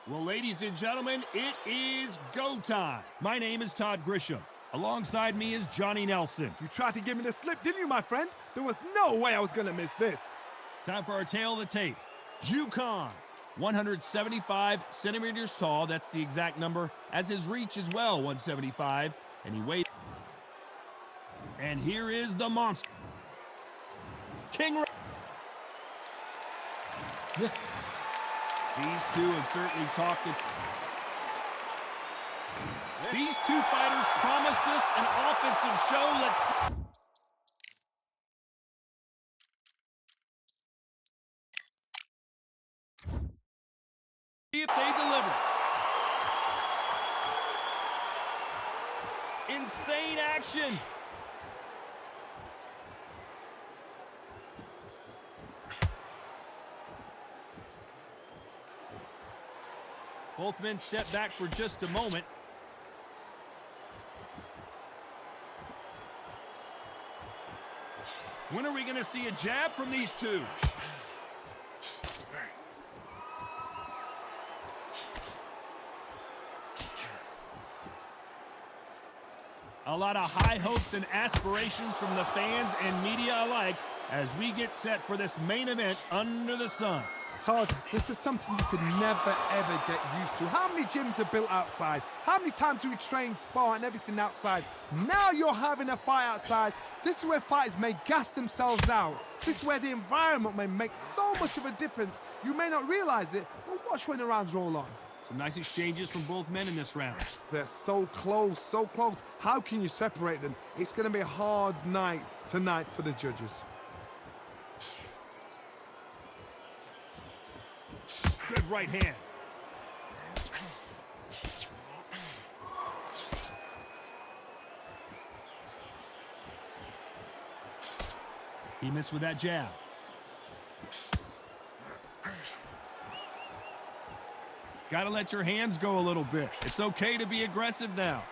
Well, ladies and gentlemen, it is go time. My name is Todd Grisham. Alongside me is Johnny Nelson. You tried to give me the slip, didn't you, my friend? There was no way I was going to miss this. Time for our tail of the tape. Jucon, 175 centimeters tall. That's the exact number. As his reach as well, 175. And he weighs. And here is the monster. King. These two have certainly talked it. These two fighters promised us an offensive show. Let's see if they deliver. Insane action. Both men step back for just a moment. When are we going to see a jab from these two? A lot of high hopes and aspirations from the fans and media alike as we get set for this main event under the sun. Todd, this is something you could never, ever get used to. How many gyms are built outside? How many times do we train, spar, and everything outside? Now you're having a fight outside. This is where fighters may gas themselves out. This is where the environment may make so much of a difference. You may not realize it, but watch when the rounds roll on. Some nice exchanges from both men in this round. They're so close, so close. How can you separate them? It's going to be a hard night tonight for the judges. Good right hand. He missed with that jab. Got to let your hands go a little bit. It's okay to be aggressive now.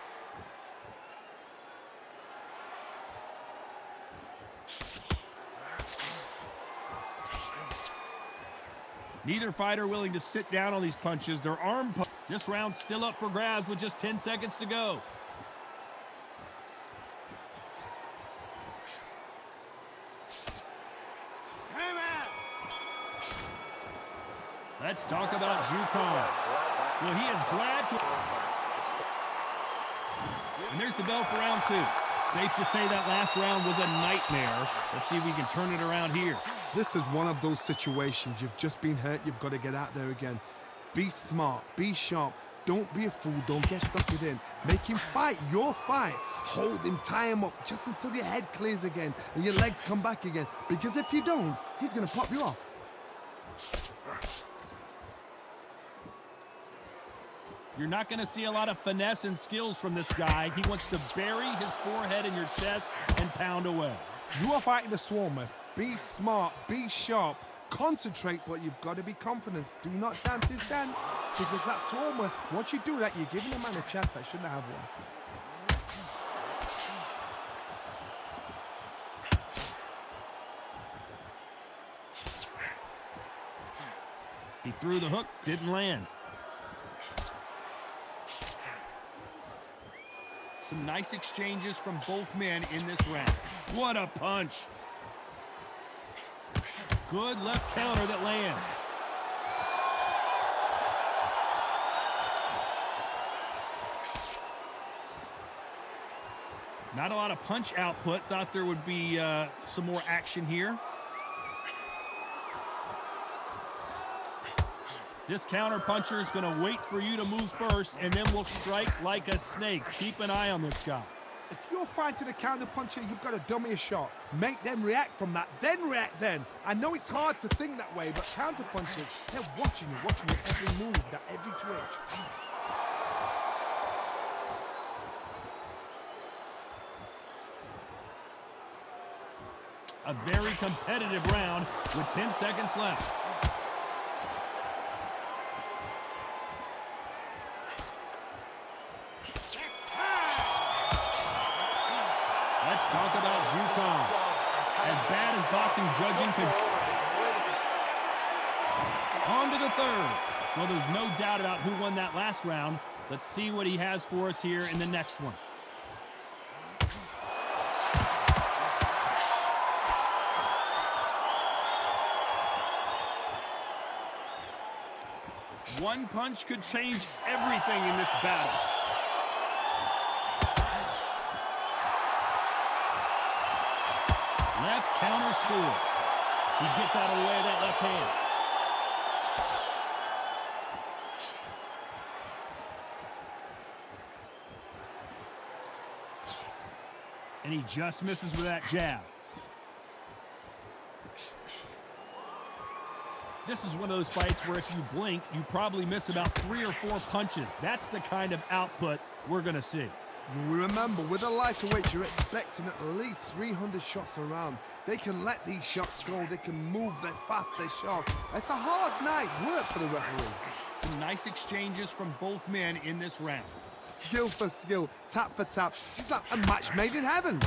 Neither fighter willing to sit down on these punches. Their arm punch. This round's still up for grabs with just 10 seconds to go. Time out. Let's talk about Jucon. Well, he is glad to. And there's the bell for round two. Safe to say that last round was a nightmare. Let's see if we can turn it around here. This is one of those situations. You've just been hurt. You've got to get out there again. Be smart. Be sharp. Don't be a fool. Don't get suckered in. Make him fight your fight. Hold him. Tie him up just until your head clears again and your legs come back again. Because if you don't, he's going to pop you off. You're not going to see a lot of finesse and skills from this guy. He wants to bury his forehead in your chest and pound away. You are fighting a swarmer. Be smart, be sharp, concentrate, but you've got to be confident. Do not dance his dance, because that swarmer, once you do that, you're giving a man a chance that shouldn't have one. He threw the hook, didn't land. Some nice exchanges from both men in this round. What a punch. Good left counter that lands. Not a lot of punch output. Thought there would be some more action here. This counter puncher is going to wait for you to move first, and then will strike like a snake. Keep an eye on this guy. If you're fighting a counter puncher, you've got to dummy a shot. Make them react from that, then react then. I know it's hard to think that way, but counter punchers, they're watching you every move, that every twitch. A very competitive round with 10 seconds left. Let's talk about Jucon. As bad as boxing judging could. On to the third. Well, there's no doubt about who won that last round. Let's see what he has for us here in the next one. One punch could change everything in this battle. Left counter score. He gets out of the way of that left hand. And he just misses with that jab. This is one of those fights where if you blink, you probably miss about 3 or 4 punches. That's the kind of output we're going to see. Remember, with a lighter weight, you're expecting at least 300 shots around. They can let these shots go. They can move. They're fast. They're sharp. It's a hard night's work for the referee. Some nice exchanges from both men in this round. Skill for skill, tap for tap. Just like a match made in heaven.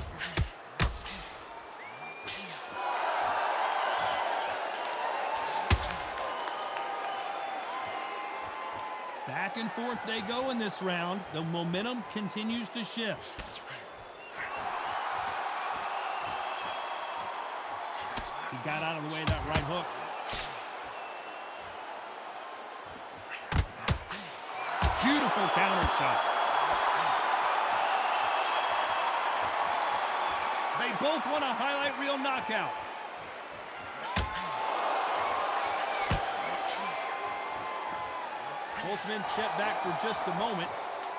Back and forth they go in this round. The momentum continues to shift. He got out of the way of that right hook. Beautiful counter shot. They both want a highlight reel knockout. Both men step back for just a moment.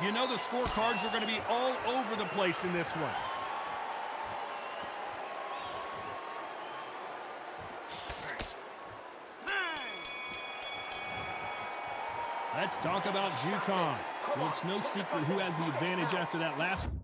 You know the scorecards are going to be all over the place in this one. Let's talk about Jukan. Well, it's no secret who has the advantage after that last one.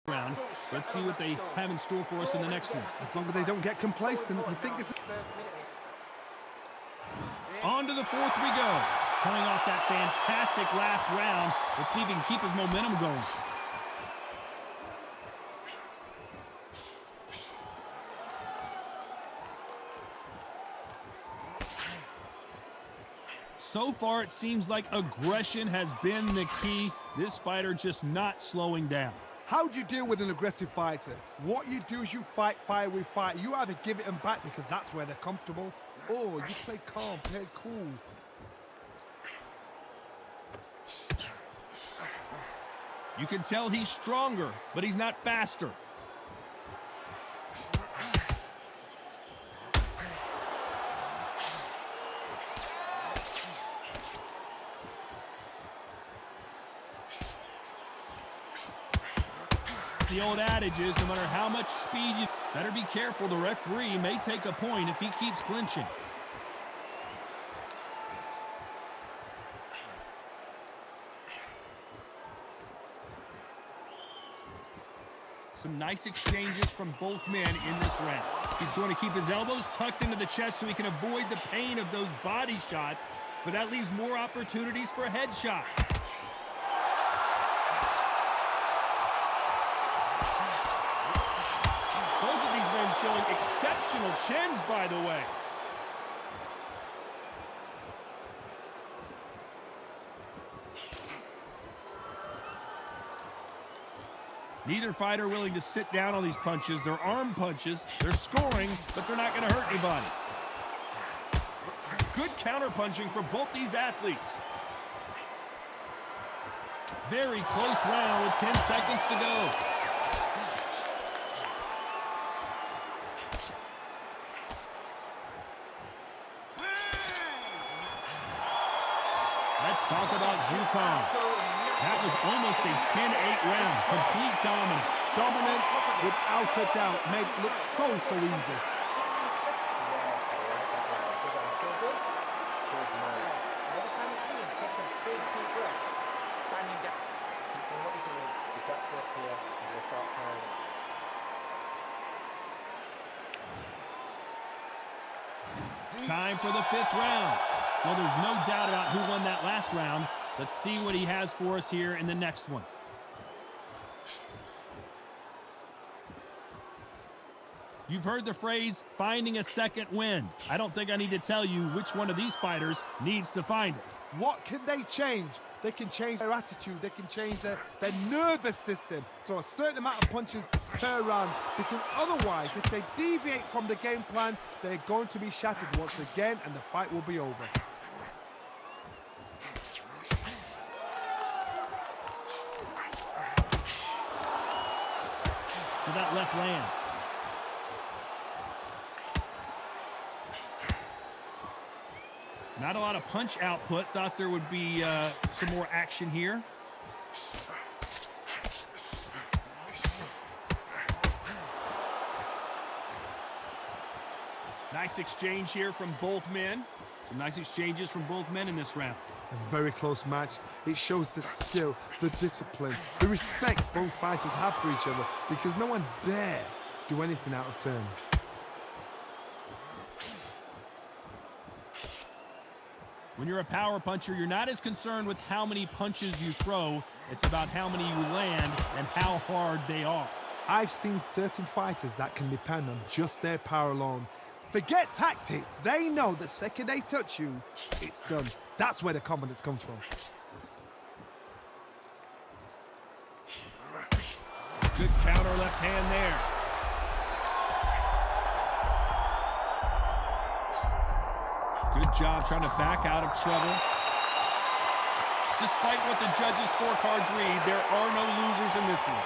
Round. Let's see what they have in store for us in the next one. As long as they don't get complacent, you think it's... On to the fourth we go. Coming off that fantastic last round. Let's see if he can keep his momentum going. So far, it seems like aggression has been the key. This fighter just not slowing down. How do you deal with an aggressive fighter? What you do is you fight fire with fire. You either give it them back because that's where they're comfortable, or you play calm, play cool. You can tell he's stronger, but he's not faster. The old adage is no matter how much speed you better be careful. The referee may take a point if he keeps clinching. Some nice exchanges from both men in this round. He's going to keep his elbows tucked into the chest so he can avoid the pain of those body shots, but that leaves more opportunities for headshots. Both of these men showing exceptional chins, by the way. Neither fighter willing to sit down on these punches. They're arm punches. They're scoring, but they're not going to hurt anybody. Good counter punching for both these athletes. Very close round with 10 seconds to go. Let's talk about Jukan. That was almost a 10-8 round. Complete dominance. Dominance, without a doubt, made it look so easy. Time for the 5th round. Well, there's no doubt about who won that last round. Let's see what he has for us here in the next one. You've heard the phrase, finding a second wind. I don't think I need to tell you which one of these fighters needs to find it. What can they change? They can change their attitude. They can change their nervous system. Throw a certain amount of punches per round. Because otherwise, if they deviate from the game plan, they're going to be shattered once again and the fight will be over. So that left lands. Not a lot of punch output. Thought there would be some more action here. Nice exchange here from both men. Some nice exchanges from both men in this round. A very close match. It shows the skill, the discipline, the respect both fighters have for each other because no one dare do anything out of turn. When you're a power puncher, you're not as concerned with how many punches you throw. It's about how many you land and how hard they are. I've seen certain fighters that can depend on just their power alone. Forget tactics. They know the second they touch you, it's done. That's where the confidence comes from. Good counter left hand there. Good job trying to back out of trouble. Despite what the judges' scorecards read, there are no losers in this one.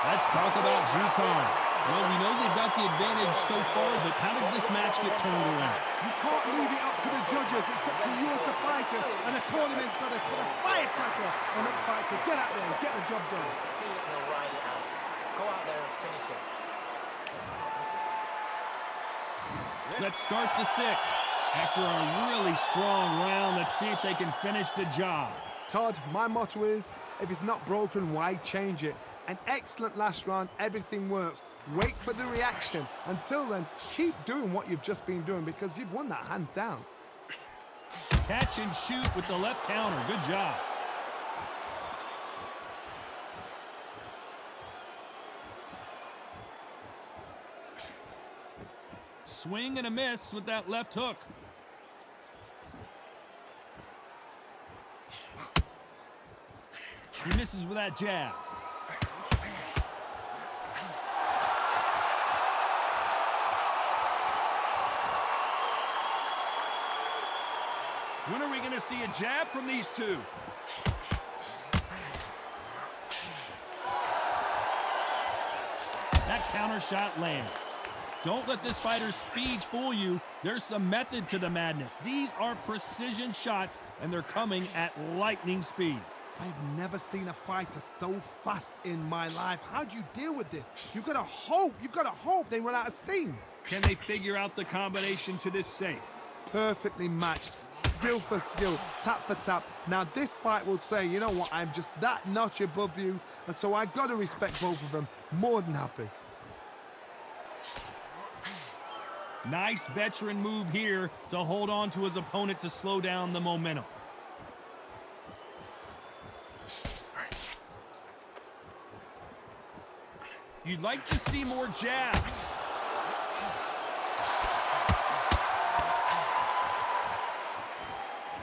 Let's talk about Jukan. Well, we know they've got the advantage so far, but how does this match get turned around? You can't leave it up to the judges. It's up to you as a fighter, and the tournament's got to put a firecracker on that fighter. Get out there and get the job done. See it and ride it out. Go out there and finish it. Let's start the 6th. After a really strong round, let's see if they can finish the job. Todd, my motto is, if it's not broken, why change it? An excellent last round, everything works. Wait for the reaction. Until then, keep doing what you've just been doing because you've won that hands down. Catch and shoot with the left counter. Good job. Swing and a miss with that left hook. He misses with that jab. When are we going to see a jab from these two? That counter shot lands. Don't let this fighter's speed fool you. There's some method to the madness. These are precision shots, and they're coming at lightning speed. I've never seen a fighter so fast in my life. How do you deal with this? You've got to hope they run out of steam. Can they figure out the combination to this safe? Perfectly matched, skill for skill, tap for tap. Now this fight will say, you know what, I'm just that notch above you, and so I've got to respect both of them. More than happy. Nice veteran move here to hold on to his opponent to slow down the momentum. You'd like to see more jabs.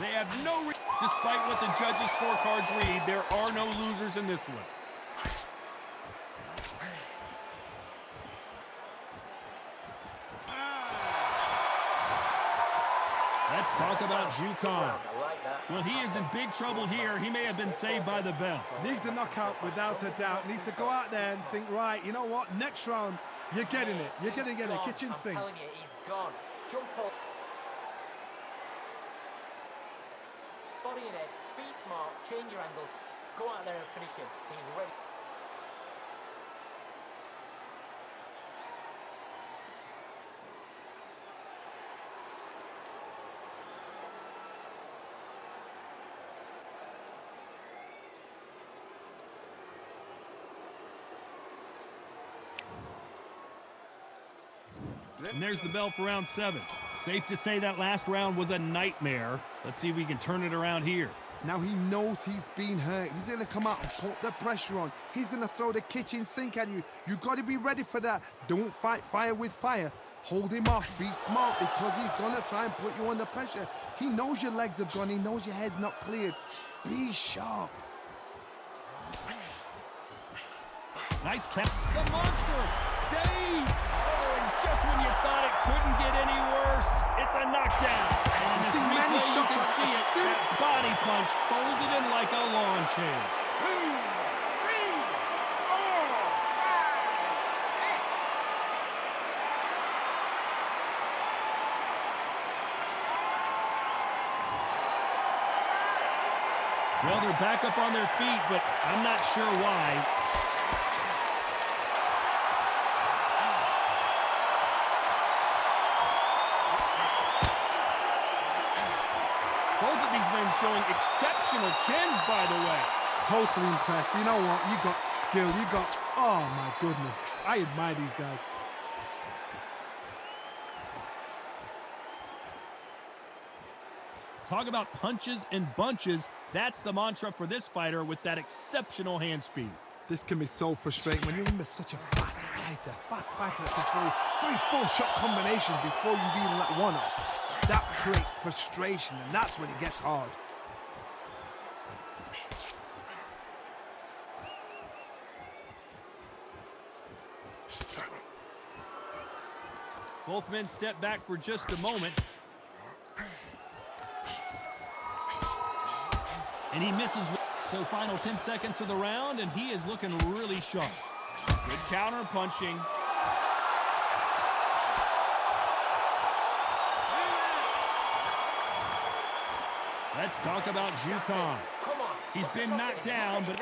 They have no... Despite what the judges' scorecards read, there are no losers in this one. Let's talk about Jukan. Well, he is in big trouble here. He may have been saved by the bell. Needs a knockout without a doubt. Needs to go out there and think, right, you know what, next round, you're getting it. You're going to get a kitchen sink. I'm telling you, he's gone. Jump forward. Body in it. Be smart. Change your angle. Go out there and finish him. He's ready. And there's the bell for round 7. Safe to say that last round was a nightmare. Let's see if we can turn it around here. Now he knows he's been hurt. He's going to come out and put the pressure on. He's going to throw the kitchen sink at you. You got to be ready for that. Don't fight fire with fire. Hold him off. Be smart because he's going to try and put you under pressure. He knows your legs have gone. He knows your head's not cleared. Be sharp. Nice catch. The monster, Dave! Oh, and just when you thought it couldn't get any worse, it's a knockdown. And in this replay, you can see it. That body punch folded in like a lawn chair. 2, 3, 4, 5, 6. Well, they're back up on their feet, but I'm not sure why. Both of these men showing exceptional chins, by the way. Totally impressed. You know what? You got skill. You got... Oh, my goodness. I admire these guys. Talk about punches and bunches. That's the mantra for this fighter with that exceptional hand speed. This can be so frustrating when you're in such a fast fighter that can throw 3 full shot combinations before you've even let one off. That creates frustration, and that's when it gets hard. Both men step back for just a moment. And he misses. So final 10 seconds of the round, and he is looking really sharp. Good counter punching. Let's talk about Jukan. He's been knocked down, but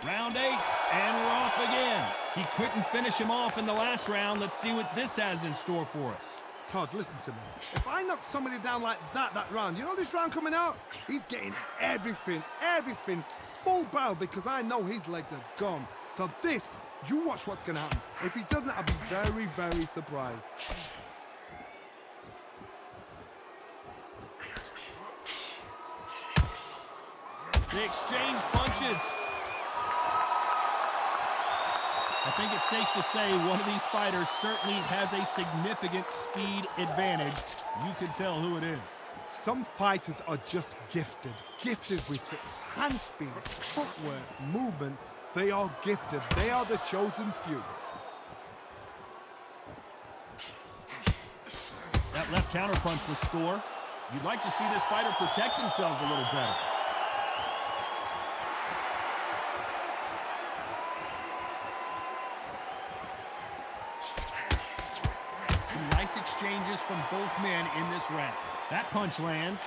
round 8, and we're off again. He couldn't finish him off in the last round. Let's see what this has in store for us. Todd, listen to me. If I knock somebody down like that round, you know this round coming out? He's getting everything, full barrel because I know his legs are gone. So this, you watch what's going to happen. If he doesn't, I'll be very, very surprised. They exchange punches. I think it's safe to say one of these fighters certainly has a significant speed advantage. You can tell who it is. Some fighters are just gifted with such hand speed, footwork, movement. They are gifted. They are the chosen few. That left counter punch will score. You'd like to see this fighter protect themselves a little better. Some nice exchanges from both men in this round. That punch lands.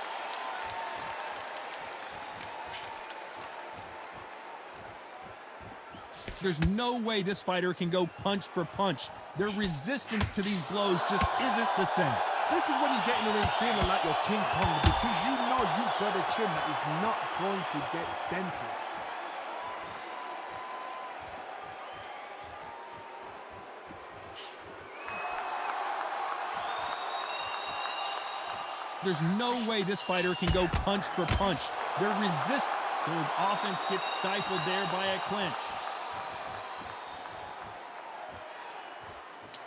There's no way this fighter can go punch for punch. Their resistance to these blows just isn't the same. This is when you get in the ring feeling like you're King Kong because you know you've got a chin that is not going to get dented. There's no way this fighter can go punch for punch. They're resist, so his offense gets stifled there by a clinch.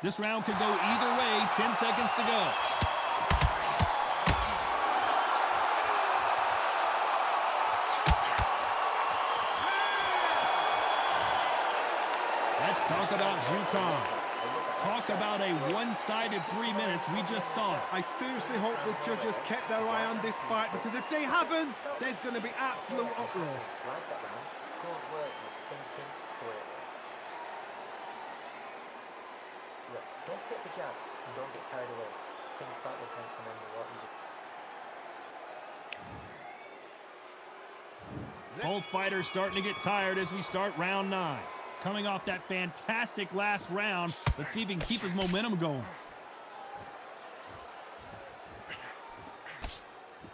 This round could go either way. 10 seconds to go. Let's talk about Jukan. Talk about a one-sided 3 minutes. We just saw it. I seriously hope the judges kept their eye on this fight because if they haven't, there's going to be absolute uproar. Like that round. Good work, was thinking great. Look, don't forget the jab and don't get carried away. Think back the fence and then what you do. Both fighters starting to get tired as we start round 9. Coming off that fantastic last round, let's see if he can keep his momentum going.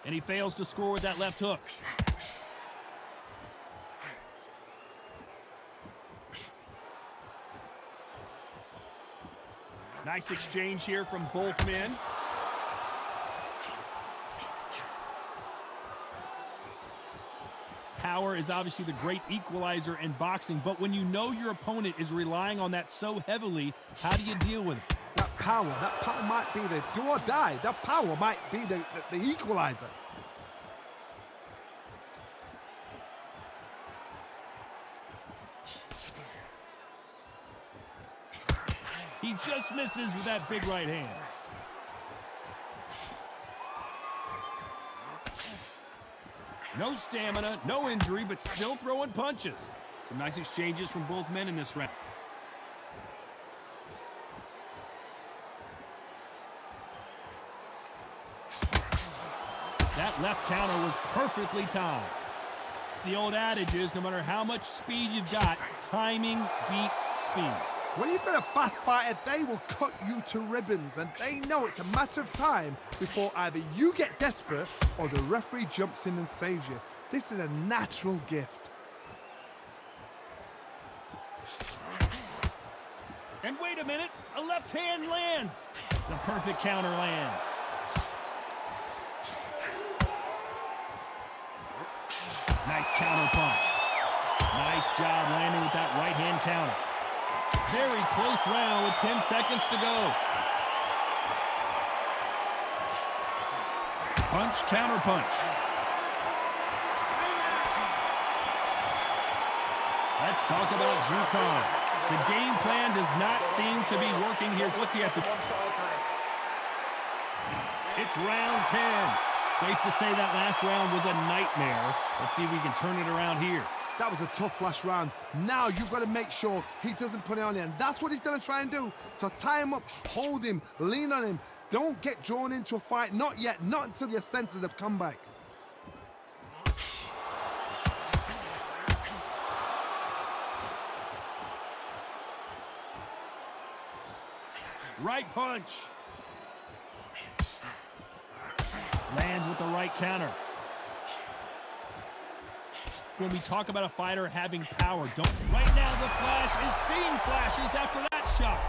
And he fails to score with that left hook. Nice exchange here from both men. Power is obviously the great equalizer in boxing, but when you know your opponent is relying on that so heavily, how do you deal with it? That power might be the do or die. That power might be the equalizer. He just misses with that big right hand. No stamina, no injury, but still throwing punches. Some nice exchanges from both men in this round. That left counter was perfectly timed. The old adage is no matter how much speed you've got, timing beats speed. When you've got a fast fighter, they will cut you to ribbons, and they know it's a matter of time before either you get desperate or the referee jumps in and saves you. This is a natural gift. And wait a minute, a left hand lands. The perfect counter lands. Nice counter punch. Nice job landing with that right hand counter. Very close round with 10 seconds to go. Punch, counter punch. Let's talk about Jukan. The game plan does not seem to be working here. What's he have to do? It's round 10. Safe to say that last round was a nightmare. Let's see if we can turn it around here. That was a tough last round. Now you've got to make sure he doesn't put it on you, and that's what he's going to try and do. So tie him up, hold him, lean on him. Don't get drawn into a fight. Not yet. Not until your senses have come back. Right punch. Lands with the right counter. When we talk about a fighter having power, don't... Right now, the Flash is seeing flashes after that shot.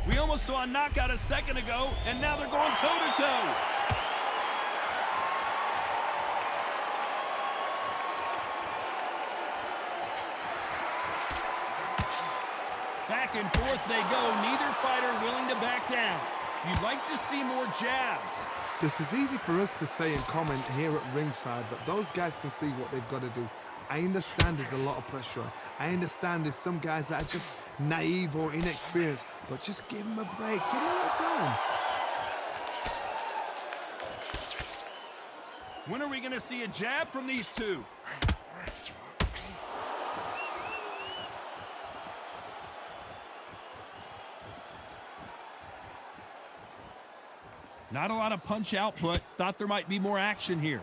We almost saw a knockout a second ago, and now they're going toe-to-toe. Back and forth they go, neither fighter willing to back down. You'd like to see more jabs. This is easy for us to say and comment here at ringside, but those guys can see what they've got to do. I understand there's a lot of pressure on. I understand there's some guys that are just naive or inexperienced, but just give them a break. Give them a little time. When are we going to see a jab from these two? Not a lot of punch output. Thought there might be more action here.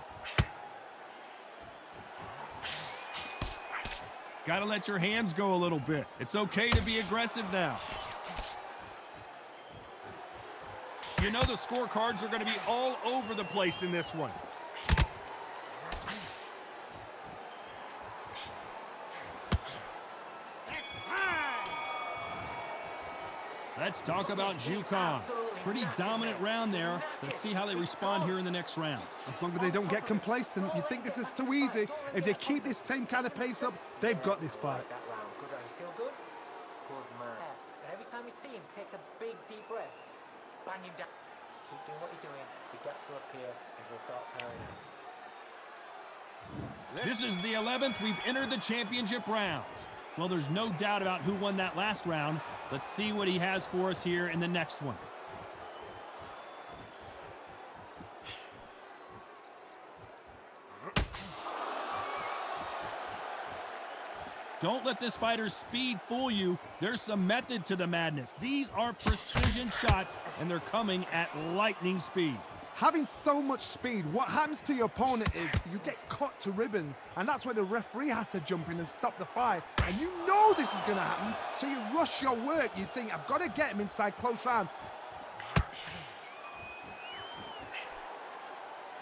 Got to let your hands go a little bit. It's okay to be aggressive now. You know the scorecards are going to be all over the place in this one. Let's talk about Jukan. Pretty dominant round there. Let's see how they respond here in the next round. As long as they don't get complacent, you think this is too easy. If they keep this same kind of pace up, they've got this fight. That round. Good round. You feel good? Good man. And every time you see him, take a big, deep breath. Bang him down. Keep doing what you're doing. The gaps will appear and he'll start tiring out. This is the 11th. We've entered the championship rounds. Well, there's no doubt about who won that last round. Let's see what he has for us here in the next one. Don't let this fighter's speed fool you. There's some method to the madness. These are precision shots, and they're coming at lightning speed. Having so much speed, what happens to your opponent is you get cut to ribbons, and that's where the referee has to jump in and stop the fight. And you know this is going to happen, so you rush your work. You think, I've got to get him inside close rounds.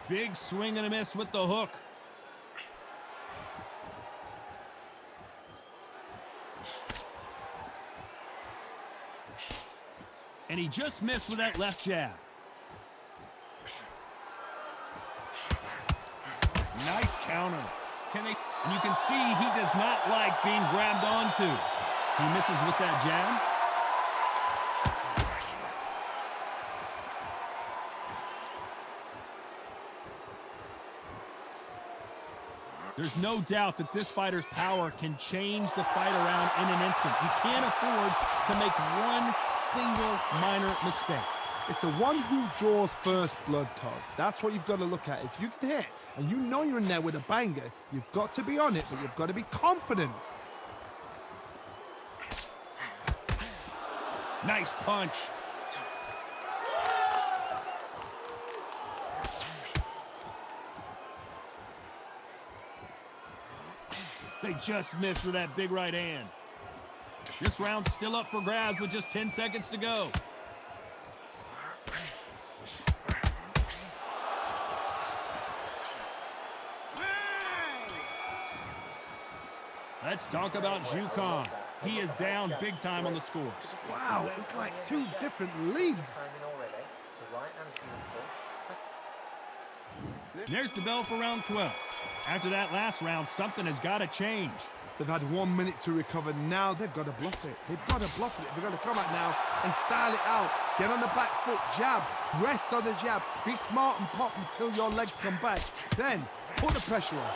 Big swing and a miss with the hook. And he just missed with that left jab. Nice counter. And you can see he does not like being grabbed onto. He misses with that jab. There's no doubt that this fighter's power can change the fight around in an instant. You can't afford to make one single minor mistake. It's the one who draws first blood, Todd. That's what you've got to look at. If you can hit and you know you're in there with a banger, you've got to be on it, but you've got to be confident. Nice punch. They just missed with that big right hand. This round's still up for grabs with just 10 seconds to go. Let's talk about Jukan. He is down big time on the scores. Wow, it's like two different leagues. There's the bell for round 12. After that last round, something has got to change. They've had 1 minute to recover. Now they've got to bluff it. They've got to bluff it. They've got to come out now and style it out. Get on the back foot, jab, rest on the jab. Be smart and pop until your legs come back. Then put the pressure on.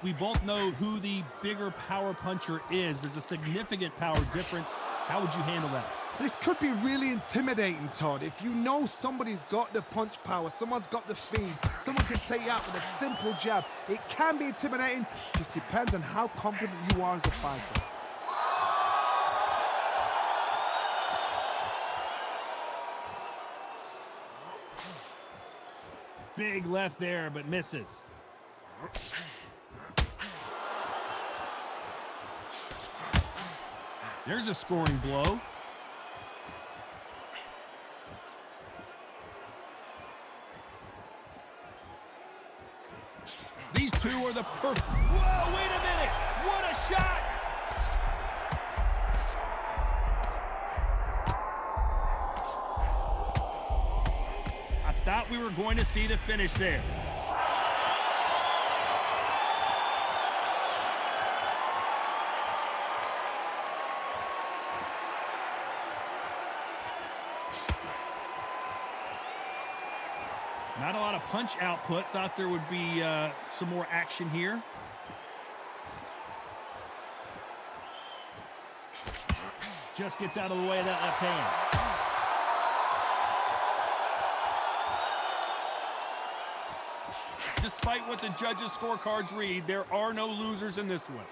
We both know who the bigger power puncher is. There's a significant power difference. How would you handle that? This could be really intimidating, Todd. If you know somebody's got the punch power, someone's got the speed, someone can take you out with a simple jab. It can be intimidating. Just depends on how confident you are as a fighter. Big left there, but misses. There's a scoring blow. These two are the perfect. Whoa, wait a minute! What a shot! I thought we were going to see the finish there. Not a lot of punch output. Thought there would be some more action here. Just gets out of the way of that left hand. Despite what the judges' scorecards read, there are no losers in this one.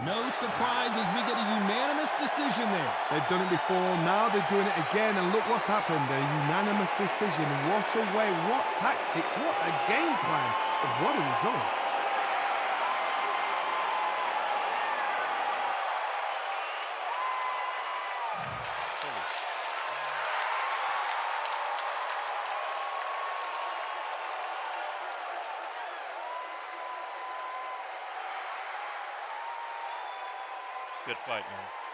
No surprises, we get a unanimous decision there. They've done it before, now they're doing it again, and look what's happened. A unanimous decision. What a way, what tactics, what a game plan, and what a result. Good fight, man.